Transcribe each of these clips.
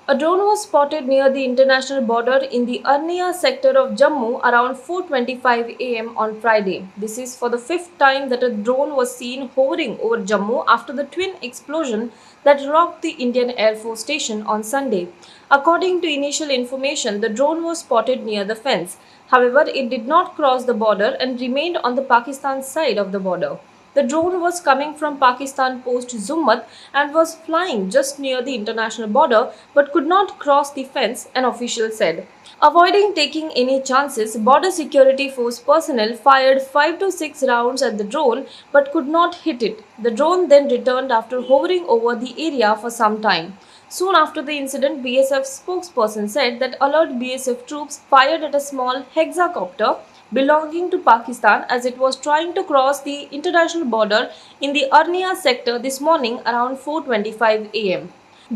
A drone was spotted near the international border in the Arnia sector of Jammu around 4:25 am on Friday. This is for the fifth time that a drone was seen hovering over Jammu after the twin explosion that rocked the Indian Air Force station on Sunday. According to initial information, the drone was spotted near the fence. However, it did not cross the border and remained on the Pakistan side of the border. The drone was coming from Pakistan post Zummat and was flying just near the international border but could not cross the fence, an official said. Avoiding taking any chances, Border Security Force personnel fired 5 to 6 rounds at the drone but could not hit it. The drone then returned after hovering over the area for some time. Soon after the incident, BSF spokesperson said that alert BSF troops fired at a small hexacopter belonging to Pakistan as it was trying to cross the international border in the Arnia sector this morning around 4:25 am.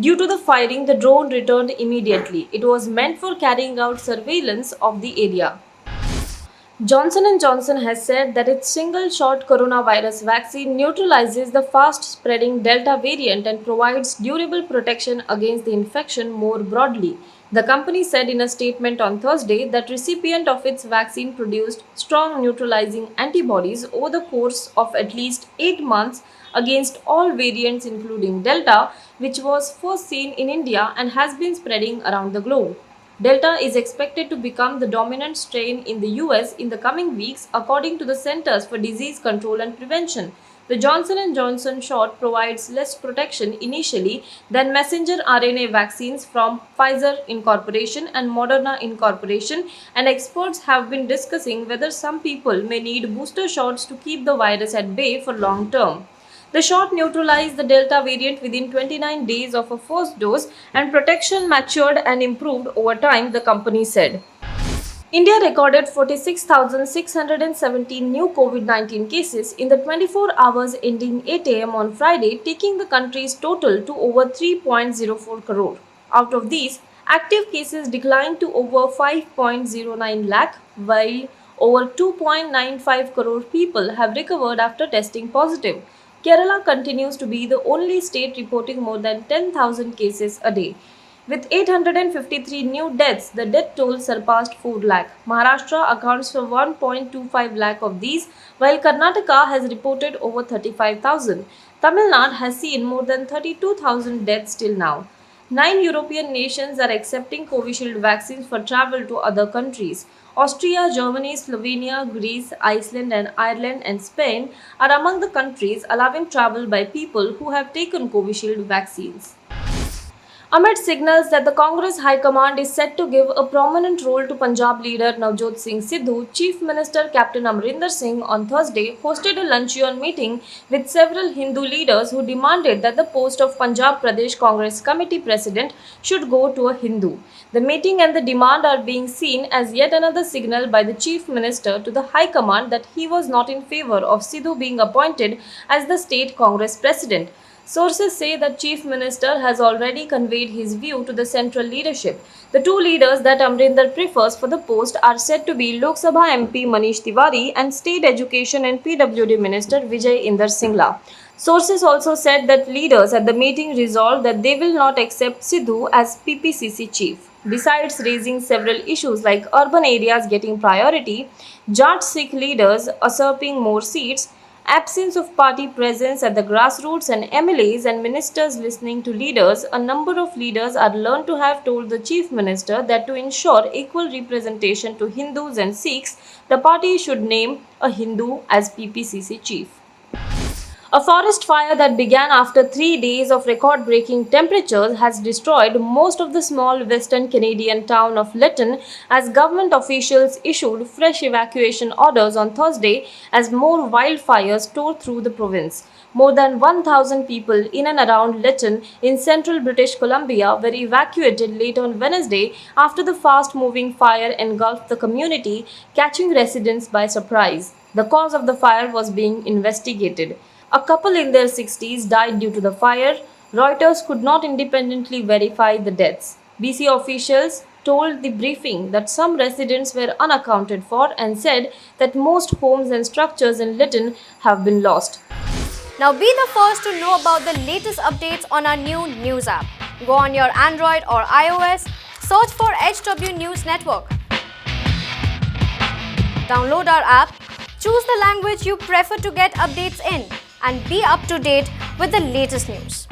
Due to the firing, the drone returned immediately. It was meant for carrying out surveillance of the area. Johnson & Johnson has said that its single-shot coronavirus vaccine neutralizes the fast-spreading Delta variant and provides durable protection against the infection more broadly. The company said in a statement on Thursday that recipient of its vaccine produced strong neutralizing antibodies over the course of at least 8 months against all variants including Delta, which was first seen in India and has been spreading around the globe. Delta is expected to become the dominant strain in the US in the coming weeks, according to the Centers for Disease Control and Prevention. The Johnson & Johnson shot provides less protection initially than messenger RNA vaccines from Pfizer Incorporation and Moderna Incorporation, and experts have been discussing whether some people may need booster shots to keep the virus at bay for long term. The shot neutralized the Delta variant within 29 days of a first dose, and protection matured and improved over time, the company said. India recorded 46,617 new COVID 19 cases in the 24 hours ending 8 am on Friday, taking the country's total to over 3.04 crore. Out of these, active cases declined to over 5.09 lakh, while over 2.95 crore people have recovered after testing positive. Kerala continues to be the only state reporting more than 10,000 cases a day. With 853 new deaths, the death toll surpassed 4 lakh. Maharashtra accounts for 1.25 lakh of these, while Karnataka has reported over 35,000. Tamil Nadu has seen more than 32,000 deaths till now. 9 European nations are accepting Covishield vaccines for travel to other countries. Austria, Germany, Slovenia, Greece, Iceland, and Ireland and Spain are among the countries allowing travel by people who have taken Covishield vaccines. Amid signals that the Congress High Command is set to give a prominent role to Punjab leader Navjot Singh Sidhu, Chief Minister Captain Amrinder Singh on Thursday hosted a luncheon meeting with several Hindu leaders who demanded that the post of Punjab Pradesh Congress Committee President should go to a Hindu. The meeting and the demand are being seen as yet another signal by the Chief Minister to the High Command that he was not in favor of Sidhu being appointed as the state Congress President. Sources say that Chief Minister has already conveyed his view to the central leadership. The two leaders that Amrinder prefers for the post are said to be Lok Sabha MP Manish Tiwari and State Education and PWD Minister Vijay Inder Singla. Sources also said that leaders at the meeting resolved that they will not accept Sidhu as PPCC chief. Besides raising several issues like urban areas getting priority, Jat Sikh leaders usurping more seats, absence of party presence at the grassroots, and MLAs and ministers listening to leaders, a number of leaders are learned to have told the chief minister that to ensure equal representation to Hindus and Sikhs, the party should name a Hindu as PPCC chief. A forest fire that began after 3 days of record breaking temperatures has destroyed most of the small western Canadian town of Lytton as government officials issued fresh evacuation orders on Thursday as more wildfires tore through the province. More than 1,000 people in and around Lytton in central British Columbia were evacuated late on Wednesday after the fast moving fire engulfed the community, catching residents by surprise. The cause of the fire was being investigated. A couple in their 60s died due to the fire. Reuters could not independently verify the deaths. BC officials told the briefing that some residents were unaccounted for and said that most homes and structures in Lytton have been lost. Now be the first to know about the latest updates on our new news app. Go on your Android or iOS, search for HW News Network. Download our app, choose the language you prefer to get updates in, and be up to date with the latest news.